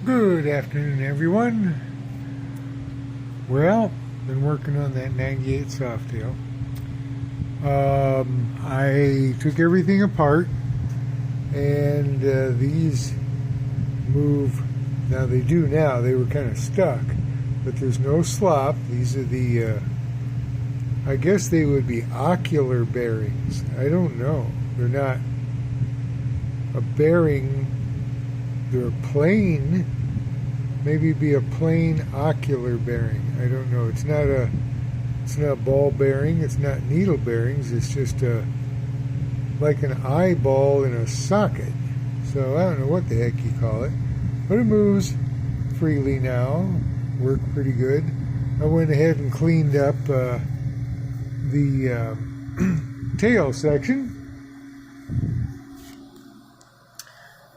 Good afternoon, everyone. Well, been working on that 98 Softail. I took everything apart, and these move. Now they do now. They were kind of stuck, but there's no slop. These are the, I guess they would be ocular bearings. I don't know. They're not a bearing. They're plain. Maybe it'd be a plain ocular bearing. I don't know. It's not ball bearing. It's not needle bearings. It's just like an eyeball in a socket. So I don't know what the heck you call it, but it moves freely now. Worked pretty good. I went ahead and cleaned up the tail section.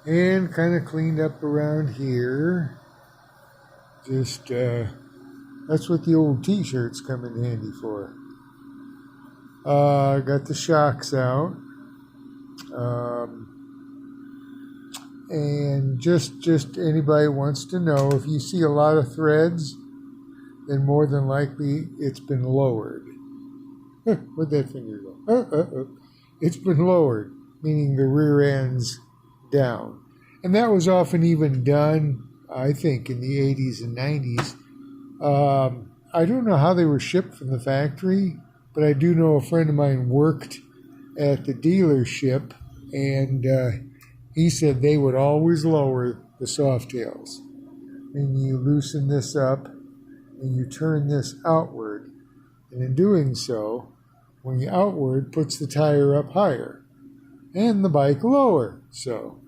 And kind of cleaned up around here. Just, that's what the old t-shirts come in handy for. Got the shocks out. And just anybody wants to know, if you see a lot of threads, then more than likely it's been lowered. Where'd that finger go? It's been lowered, meaning the rear end's down. And that was often even done, I think, in the 80s and 90s. I don't know how they were shipped from the factory, but I do know a friend of mine worked at the dealership, and he said they would always lower the Softails. And you loosen this up, and you turn this outward. And in doing so, when you outward, puts the tire up higher, and the bike lower. So,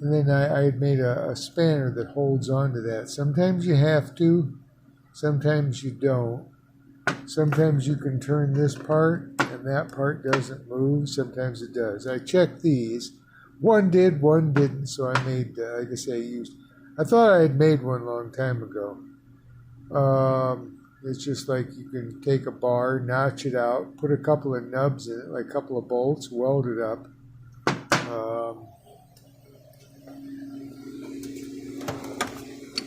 and then I had made a spanner that holds onto that. Sometimes you have to, sometimes you don't. Sometimes you can turn this part, and that part doesn't move. Sometimes it does. I checked these. One did, one didn't, so I made, like I say, I thought I had made one a long time ago. It's just like you can take a bar, notch it out, put a couple of nubs in it, like a couple of bolts, weld it up.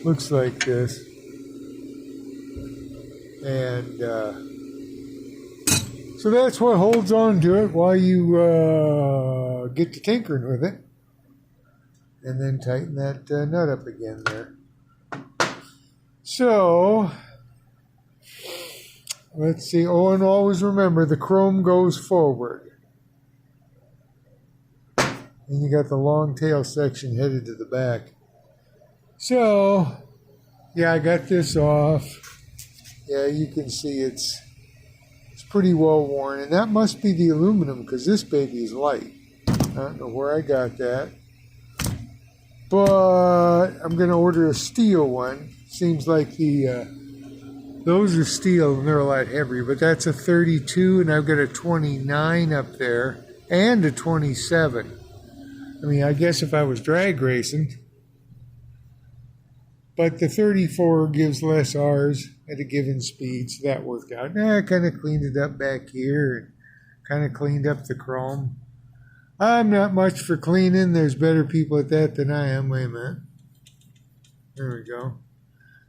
Looks like this. And so that's what holds on to it while you get to tinkering with it. And then tighten that nut up again there. So, let's see. Oh, and always remember, the chrome goes forward. And you got the long tail section headed to the back. So, yeah, I got this off. Yeah, you can see it's pretty well worn. And that must be the aluminum, because this baby is light. I don't know where I got that. But I'm going to order a steel one. Seems like those are steel and they're a lot heavier. But that's a 32, and I've got a 29 up there and a 27. I mean, I guess if I was drag racing. But the 34 gives less R's at a given speed, so that worked out. I kind of cleaned it up back here and kind of cleaned up the chrome. I'm not much for cleaning. There's better people at that than I am. Wait a minute. There we go.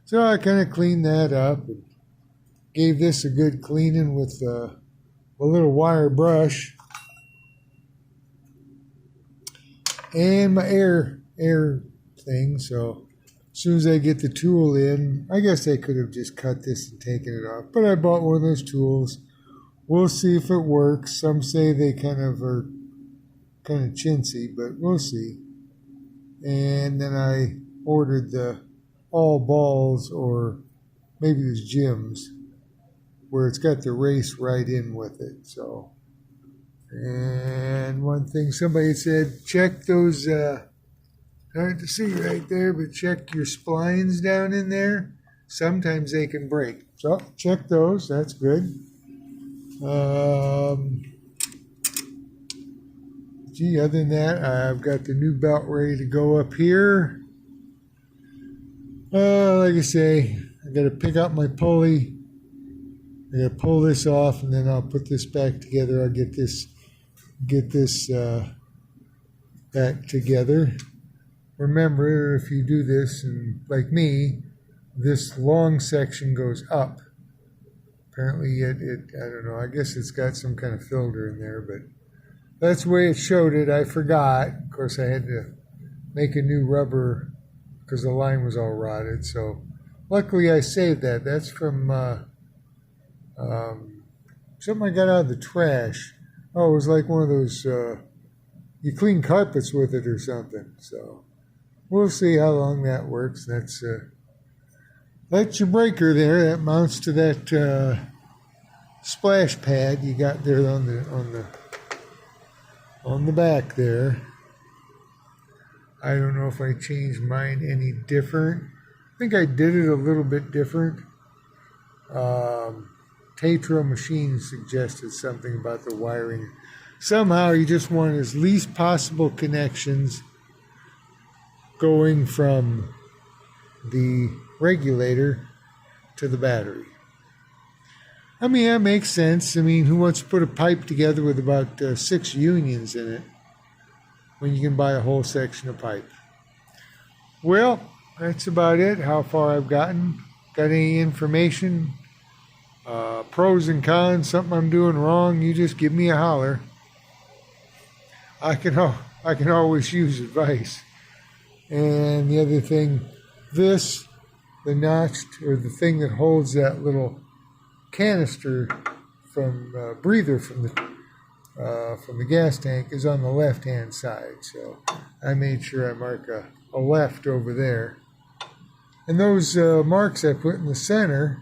So I kind of cleaned that up and gave this a good cleaning with a little wire brush. And my air thing, so as soon as I get the tool in, I guess I could have just cut this and taken it off. But I bought one of those tools. We'll see if it works. Some say they are kind of chintzy, but we'll see. And then I ordered the all balls, or maybe it was Jim's, where it's got the race right in with it. So, and one thing somebody said, check those, hard to see right there, but check your splines down in there. Sometimes they can break. So check those. That's good. Other than that, I've got the new belt ready to go up here. Like I say, I got to pick up my pulley. I got to pull this off, and then I'll put this back together. I'll get this back together. remember, if you do this, and like me, this long section goes up. Apparently I don't know, I guess it's got some kind of filter in there, but that's the way it showed it. I forgot. Of course, I had to make a new rubber because the line was all rotted. So luckily I saved that. That's from something I got out of the trash. Oh, it was like one of those, you clean carpets with it or something. So we'll see how long that works. That's your breaker there. That mounts to that splash pad you got there on the back there. I don't know if I changed mine any different. I think I did it a little bit different. Tatro Machine suggested something about the wiring. Somehow you just want as least possible connections going from the regulator to the battery. I mean, that makes sense. I mean, who wants to put a pipe together with about 6 unions in it when you can buy a whole section of pipe? Well, that's about it, how far I've gotten. Got any information, pros and cons, something I'm doing wrong, you just give me a holler. I can always use advice. And the other thing, the notched, or the thing that holds that little canister from breather from the gas tank is on the left hand side. So I made sure I mark a left over there. And those marks I put in the center,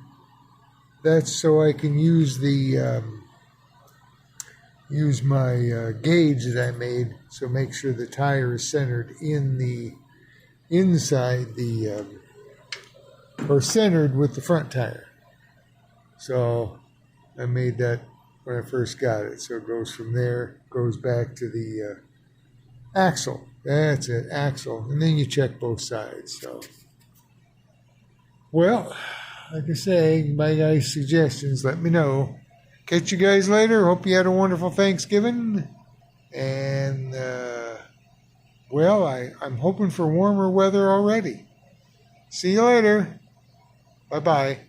that's so I can use my gauge that I made. So make sure the tire is centered in the inside or centered with the front tire. So I made that when I first got it. So it goes from there, goes back to the axle. That's it, axle. And then you check both sides. So, well, like I say, my guys' suggestions, let me know. Catch you guys later. Hope you had a wonderful Thanksgiving. And, well, I'm hoping for warmer weather already. See you later. Bye-bye.